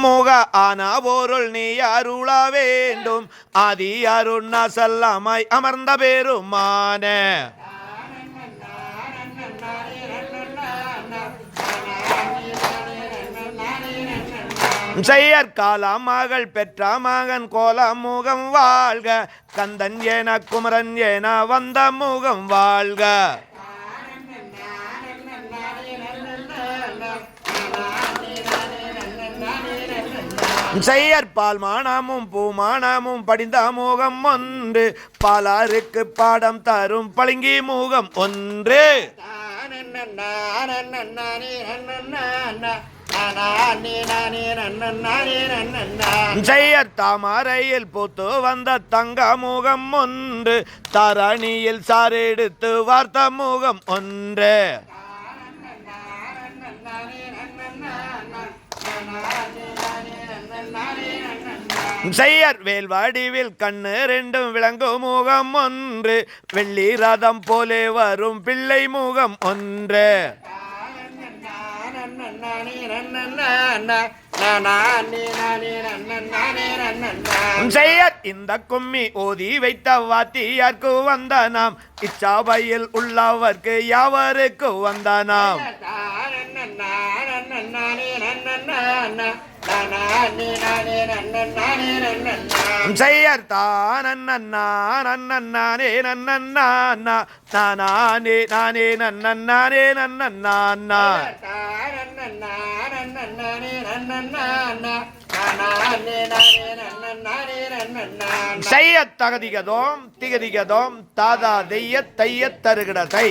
முக ஆன பொருள் நீ அருள வேண்டும் ஆதி அருணா செல்லமாய் அமர்ந்த பெருமான செயற்கால மகள் பெற்ற மகன் கோல முகம் வாழ்க கந்தன் என குமரன் என வந்த முகம் வாழ்க செயற்பால் மானமும் பூமானமும் படிந்த முகம் ஒன்று பலருக்கு பாடம் தரும் பளிங்கி முகம் ஒன்று செயற்தாமரையில் பூத்து வந்த தங்க முகம் ஒன்று தரணியில் சாரெடுத்து வார்த்த முகம் ஒன்று செயற் வேல் வடிவில் கண்ணு ரெண்டும் விளங்கும் முகம் ஒன்று வெள்ளி ரதம் போலே வரும் பிள்ளை முகம் ஒன்று செயற் இந்த கும்மி ஓதி வைத்த வாத்தியார்க்கு வந்த நாம் இச்சாபையில் உள்ளவர்க்கு யாவருக்கு வந்த நாம் செயற் தானே செய்ய தகதிகதோம் திகதிகதோம் தாதா தெய்ய தைய தருகிடதை